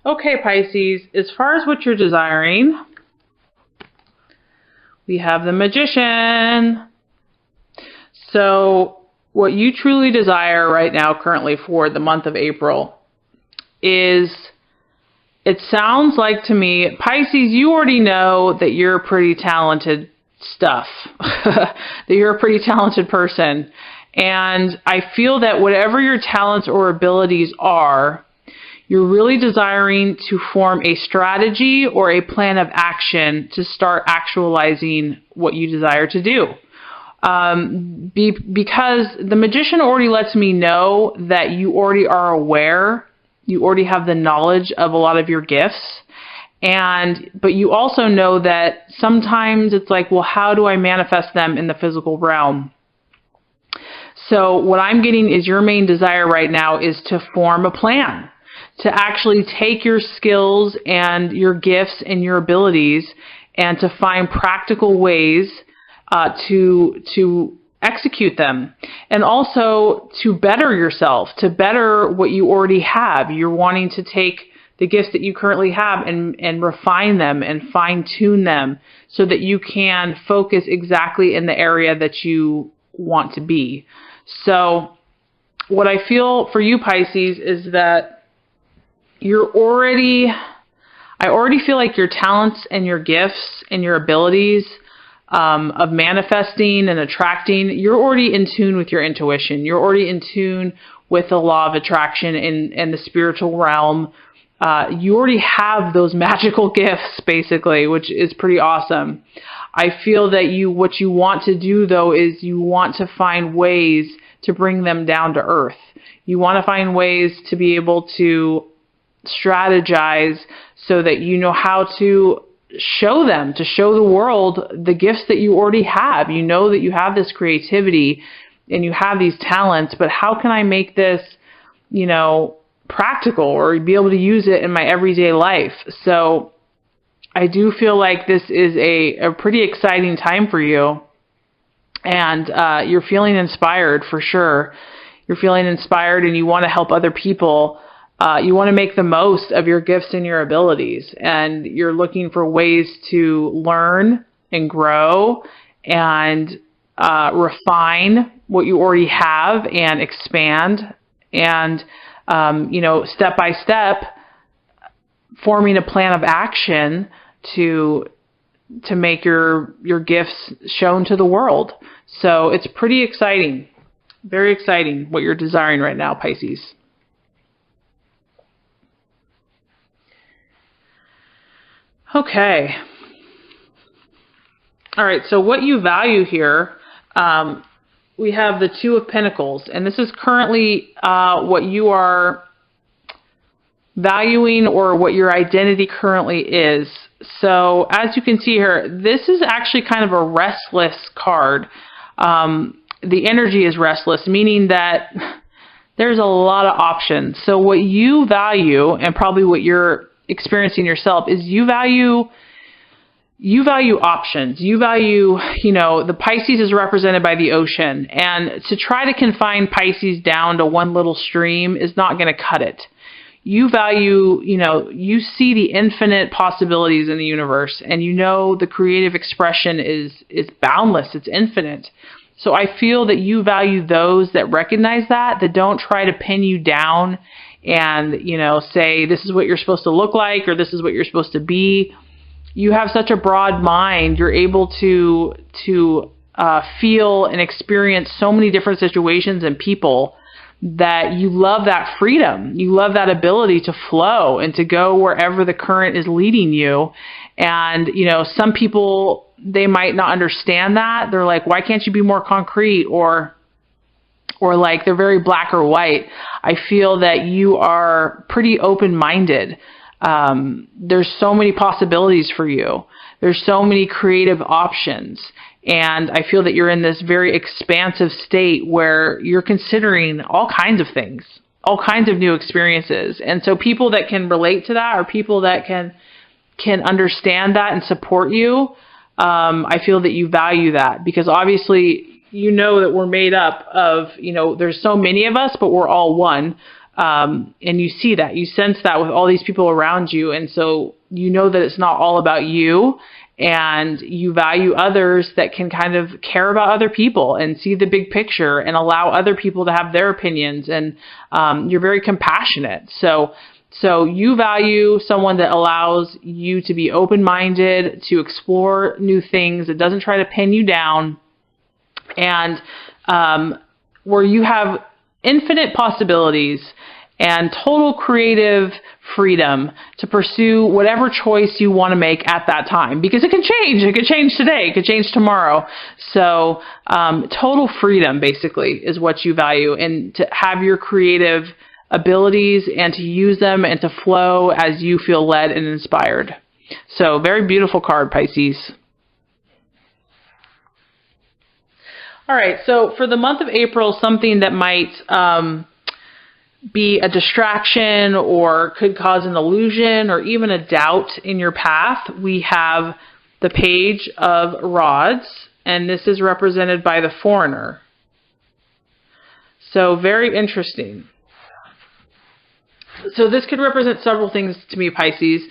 Okay, Pisces, as far as what you're desiring, we have the Magician. So what you truly desire right now currently for the month of April is, it sounds like to me, Pisces, you already know that you're pretty talented stuff, that you're a pretty talented person. And I feel that whatever your talents or abilities are, you're really desiring to form a strategy or a plan of action to start actualizing what you desire to do. Because the Magician already lets me know that you already are aware, you already have the knowledge of a lot of your gifts, but you also know that sometimes it's like, well, how do I manifest them in the physical realm? So what I'm getting is your main desire right now is to form a plan, to actually take your skills and your gifts and your abilities and to find practical ways to execute them, and also to better yourself, to better what you already have. You're wanting to take the gifts that you currently have and refine them and fine tune them so that you can focus exactly in the area that you want to be. So what I feel for you, Pisces, is that I already feel like your talents and your gifts and your abilities of manifesting and attracting, you're already in tune with your intuition. You're already in tune with the law of attraction and the spiritual realm. You already have those magical gifts, basically, which is pretty awesome. I feel that what you want to do, though, is you want to find ways to bring them down to earth. You want to find ways to be able to strategize so that you know how to show the world the gifts that you already have. You know that you have this creativity and you have these talents, but how can I make this, practical or be able to use it in my everyday life? So I do feel like this is a pretty exciting time for you, and you're feeling inspired for sure. You're feeling inspired and you want to help other people. You want to make the most of your gifts and your abilities, and you're looking for ways to learn and grow and refine what you already have and expand and, step by step, forming a plan of action to make your gifts shown to the world. So it's pretty exciting, very exciting what you're desiring right now, Pisces. Okay. All right. So what you value here, we have the Two of Pentacles, and this is currently what you are valuing or what your identity currently is. So as you can see here, this is actually kind of a restless card. The energy is restless, meaning that there's a lot of options. So what you value, and probably what you're experiencing yourself, is you value options. You value, the Pisces is represented by the ocean, and to try to confine Pisces down to one little stream is not going to cut it. You value, you see the infinite possibilities in the universe, and the creative expression is boundless, it's infinite. So I feel that you value those that recognize that don't try to pin you down and, say this is what you're supposed to look like or this is what you're supposed to be. You have such a broad mind. You're able to feel and experience so many different situations and people that you love that freedom. You love that ability to flow and to go wherever the current is leading you. And, some people, they might not understand that. They're like, why can't you be more concrete? Or like they're very black or white. I feel that you are pretty open-minded. There's so many possibilities for you. There's so many creative options. And I feel that you're in this very expansive state where you're considering all kinds of things, all kinds of new experiences. And so people that can relate to that, or people that can understand that and support you, I feel that you value that, because obviously that we're made up of, there's so many of us, but we're all one. And you see that, you sense that with all these people around you. And so you know that it's not all about you, and you value others that can kind of care about other people and see the big picture and allow other people to have their opinions. And you're very compassionate. So you value someone that allows you to be open-minded, to explore new things, that doesn't try to pin you down, and where you have infinite possibilities and total creative freedom to pursue whatever choice you want to make at that time, because it can change. It could change today. It could change tomorrow. So total freedom basically is what you value, and to have your creative abilities and to use them and to flow as you feel led and inspired. So very beautiful card, Pisces. All right, so for the month of April, something that might be a distraction or could cause an illusion or even a doubt in your path, we have the Page of Rods, and this is represented by the Foreigner. So very interesting. So this could represent several things to me, Pisces.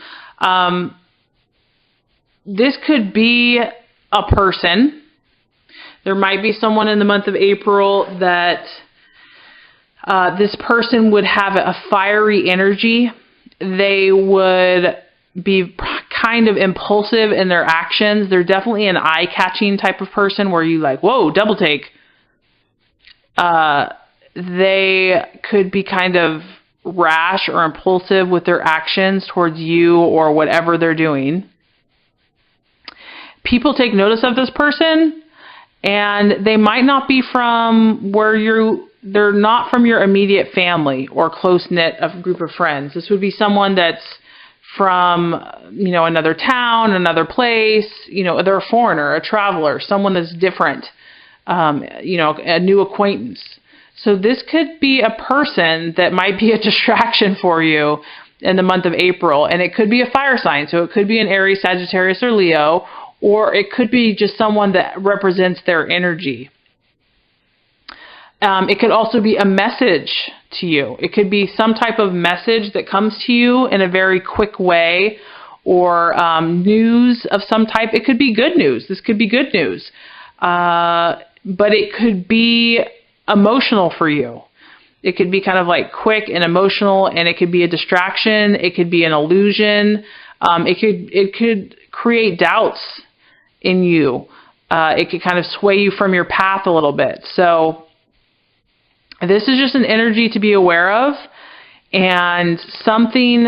This could be a person. There might be someone in the month of April that this person would have a fiery energy. They would be kind of impulsive in their actions. They're definitely an eye-catching type of person where you like, whoa, double take. They could be kind of rash or impulsive with their actions towards you or whatever they're doing. People take notice of this person, and they might not be from where they're not from your immediate family or close-knit group of friends. This would be someone that's from, another town, another place, they're a foreigner, a traveler, someone that's different, a new acquaintance. So this could be a person that might be a distraction for you in the month of April, and it could be a fire sign. So it could be an Aries, Sagittarius, or Leo, or it could be just someone that represents their energy. It could also be a message to you. It could be some type of message that comes to you in a very quick way, or news of some type. It could be good news. This could be good news. But it could be emotional for you. It could be kind of like quick and emotional, and it could be a distraction. It could be an illusion. It could create doubts in you. It could kind of sway you from your path a little bit. So this is just an energy to be aware of, and something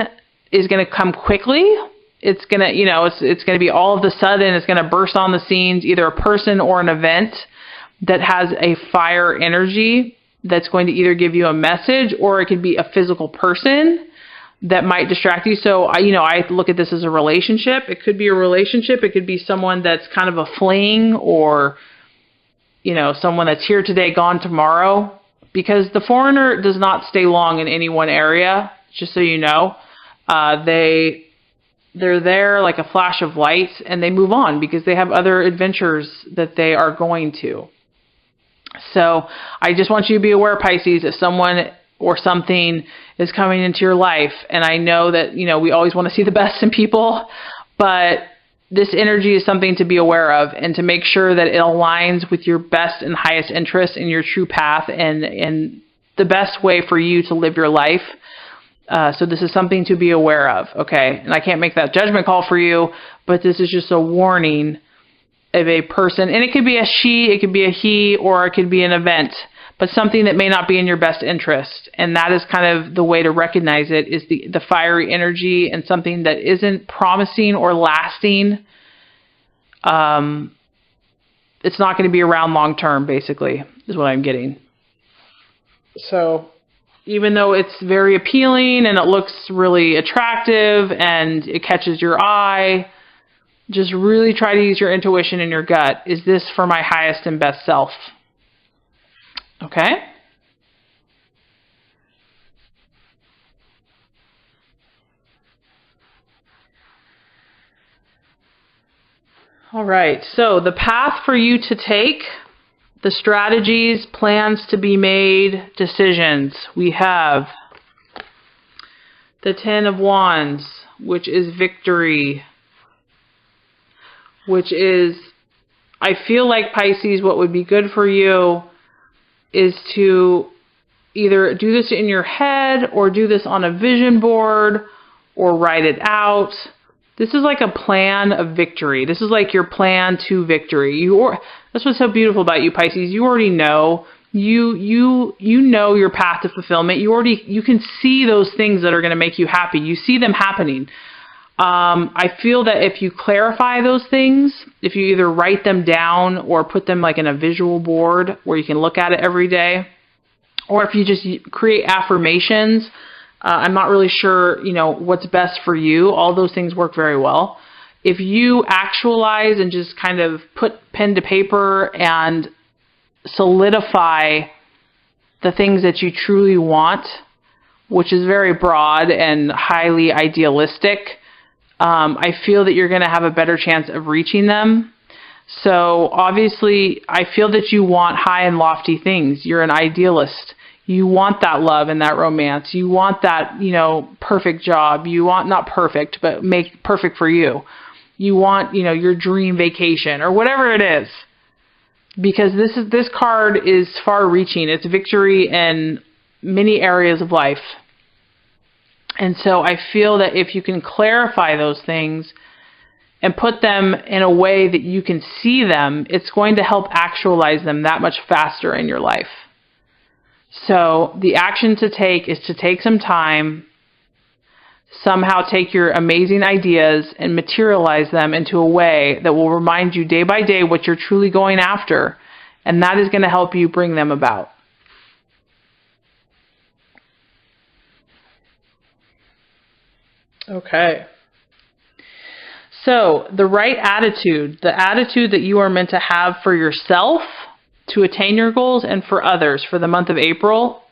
is going to come quickly. It's going to, it's going to be all of a sudden, it's going to burst on the scenes, either a person or an event that has a fire energy that's going to either give you a message, or it could be a physical person that might distract you. So I look at this as a relationship. It could be a relationship. It could be someone that's kind of a fling, or, someone that's here today, gone tomorrow, because the Foreigner does not stay long in any one area, just so you know. They're there like a flash of light, and they move on because they have other adventures that they are going to. So I just want you to be aware, Pisces, if someone or something is coming into your life, and I know that, we always want to see the best in people, but this energy is something to be aware of, and to make sure that it aligns with your best and highest interest in your true path and the best way for you to live your life. So this is something to be aware of, okay? And I can't make that judgment call for you, but this is just a warning of a person. And it could be a she, it could be a he, or it could be an event, but something that may not be in your best interest. And that is kind of the way to recognize it, is the fiery energy, and something that isn't promising or lasting. It's not going to be around long term, basically, is what I'm getting. So even though it's very appealing and it looks really attractive and it catches your eye, just really try to use your intuition and your gut. Is this for my highest and best self? Okay? All right, so the path for you to take, the strategies, plans to be made, decisions. We have the Ten of Wands, which is victory, which is, I feel like, Pisces, what would be good for you is to either do this in your head or do this on a vision board or write it out. This is like a plan of victory. This is like your plan to victory. That's what's so beautiful about you, Pisces. You already know. You know your path to fulfillment. You can see those things that are going to make you happy. You see them happening. I feel that if you clarify those things, if you either write them down or put them like in a visual board where you can look at it every day, or if you just create affirmations, I'm not really sure, what's best for you. All those things work very well. If you actualize and just kind of put pen to paper and solidify the things that you truly want, which is very broad and highly idealistic, I feel that you're going to have a better chance of reaching them. So obviously, I feel that you want high and lofty things. You're an idealist. You want that love and that romance. You want that, perfect job. You want, not perfect, but make perfect for you. You want, your dream vacation or whatever it is. Because this card is far-reaching. It's victory in many areas of life. And so I feel that if you can clarify those things and put them in a way that you can see them, it's going to help actualize them that much faster in your life. So the action to take is to take some time, somehow take your amazing ideas and materialize them into a way that will remind you day by day what you're truly going after, and that is going to help you bring them about. Okay. So the right attitude, the attitude that you are meant to have for yourself to attain your goals and for others for the month of April,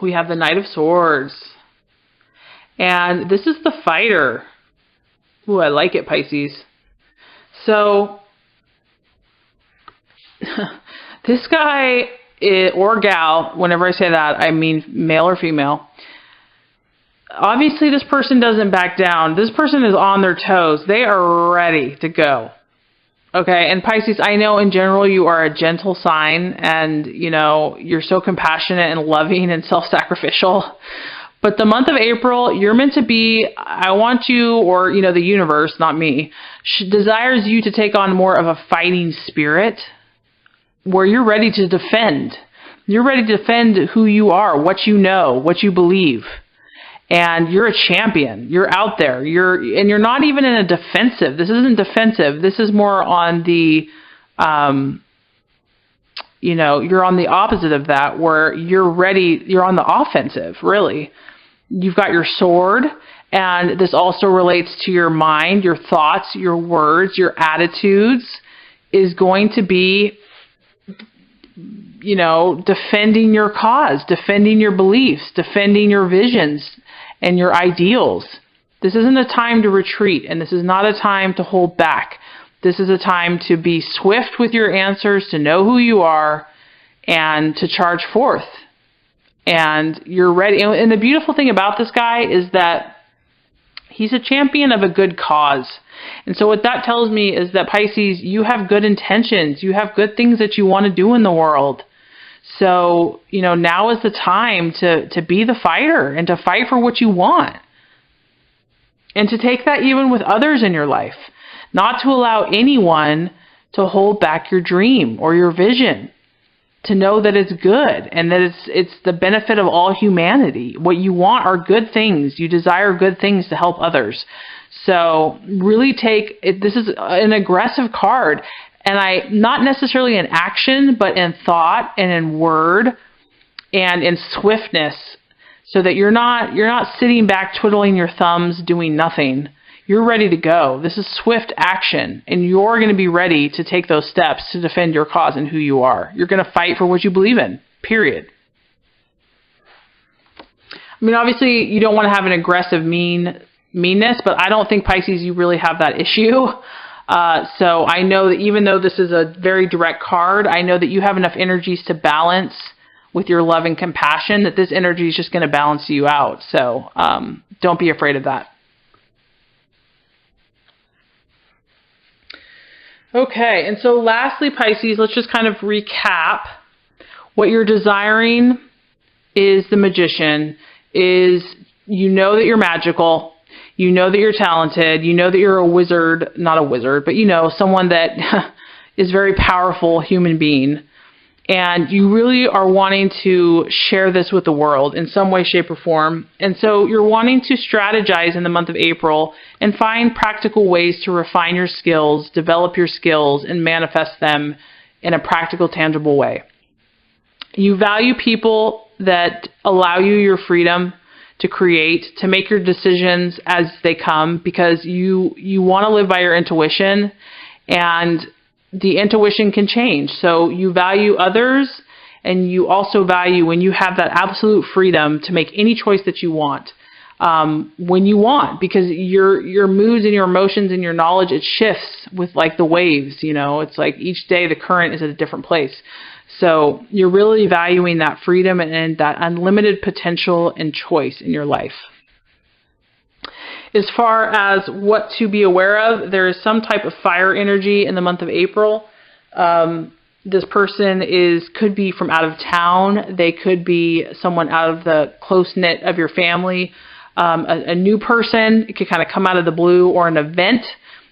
we have the Knight of Swords. And this is the fighter. Ooh, I like it, Pisces. So this guy or gal, whenever I say that, I mean male or female. Obviously, this person doesn't back down. This person is on their toes. They are ready to go. Okay, and Pisces, I know in general you are a gentle sign and, you're so compassionate and loving and self-sacrificial. But the month of April, you're meant to be, I want you, or, the universe, not me, desires you to take on more of a fighting spirit where you're ready to defend. You're ready to defend who you are, what you know, what you believe. And you're a champion. You're out there. You're not even in a defensive. This isn't defensive. This is more on the, you're on the opposite of that, where you're ready. You're on the offensive, really. You've got your sword, and this also relates to your mind, your thoughts, your words, your attitudes is going to be, defending your cause, defending your beliefs, defending your visions and your ideals. This isn't a time to retreat, and this is not a time to hold back. This is a time to be swift with your answers, to know who you are, and to charge forth. And you're ready. And the beautiful thing about this guy is that he's a champion of a good cause. And so what that tells me is that, Pisces, you have good intentions. You have good things that you want to do in the world. So, now is the time to be the fighter and to fight for what you want. And to take that even with others in your life. Not to allow anyone to hold back your dream or your vision. To know that it's good and that it's the benefit of all humanity. What you want are good things. You desire good things to help others. So really take it. This is an aggressive card. And not necessarily in action, but in thought and in word and in swiftness, so that you're not sitting back twiddling your thumbs doing nothing. You're ready to go. This is swift action, and you're going to be ready to take those steps to defend your cause and who you are. You're going to fight for what you believe in, period. I mean, obviously, you don't want to have an aggressive meanness, but I don't think, Pisces, you really have that issue. So I know that even though this is a very direct card, I know that you have enough energies to balance with your love and compassion, that this energy is just going to balance you out. So don't be afraid of that. Okay, and so lastly, Pisces, let's just kind of recap. What you're desiring is the Magician, is you know that you're magical, you know that you're talented, you know that you're a wizard, not a wizard, but you know, someone that is very powerful human being. And you really are wanting to share this with the world in some way, shape, or form. And so you're wanting to strategize in the month of April and find practical ways to refine your skills, develop your skills, and manifest them in a practical, tangible way. You value people that allow you your freedom to create, to make your decisions as they come, because you want to live by your intuition, and the intuition can change. So you value others, and you also value when you have that absolute freedom to make any choice that you want, when you want, because your moods and your emotions and your knowledge, it shifts with like the waves, you know, it's like each day the current is at a different place. So you're really valuing that freedom and that unlimited potential and choice in your life. As far as what to be aware of, there is some type of fire energy in the month of April. This person could be from out of town. They could be someone out of the close-knit of your family. A new person. It could kind of come out of the blue, or an event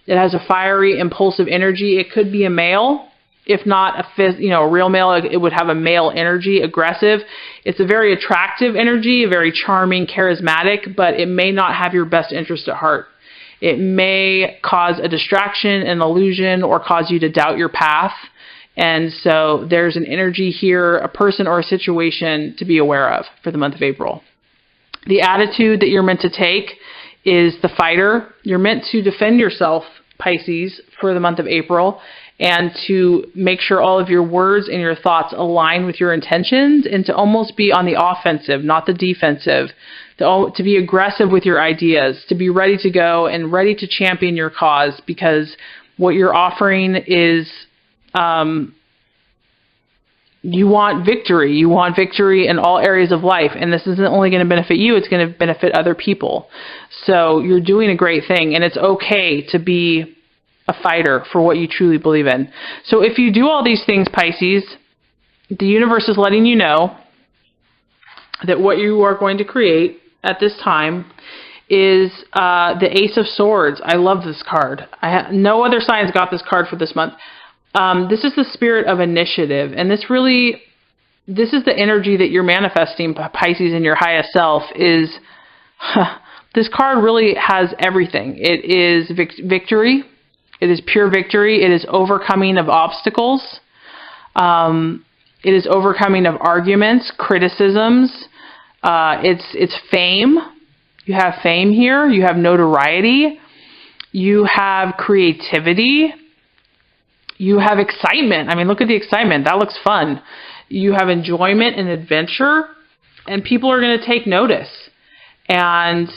that has a fiery, impulsive energy. It could be a male. If not a real male, it would have a male energy, aggressive. It's a very attractive energy, very charming, charismatic, but it may not have your best interest at heart. It may cause a distraction, an illusion, or cause you to doubt your path. And so there's an energy here, a person or a situation to be aware of for the month of April. The attitude that you're meant to take is the fighter. You're meant to defend yourself, Pisces, for the month of April, and to make sure all of your words and your thoughts align with your intentions, and to almost be on the offensive, not the defensive, to be aggressive with your ideas, to be ready to go and ready to champion your cause, because what you're offering is you want victory. You want victory in all areas of life, and this isn't only going to benefit you, it's going to benefit other people. So you're doing a great thing, and it's okay to be a fighter for what you truly believe in. So if you do all these things, Pisces, the universe is letting you know that what you are going to create at this time is the Ace of Swords. I love this card. No other signs got this card for this month. This is the spirit of initiative, and this is the energy that you're manifesting, Pisces, in your highest self. This card really has everything. It is victory. It is pure victory. It is overcoming of obstacles. It is overcoming of arguments, criticisms. It's fame. You have fame here. You have notoriety. You have creativity. You have excitement. I mean, look at the excitement. That looks fun. You have enjoyment and adventure, and people are going to take notice. And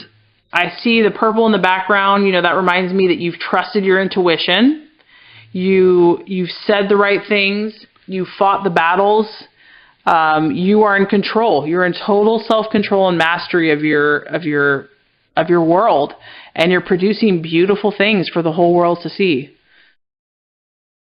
I see the purple in the background. You know, that reminds me that you've trusted your intuition. You've said the right things. You fought the battles. You are in control. You're in total self-control and mastery of your world, and you're producing beautiful things for the whole world to see.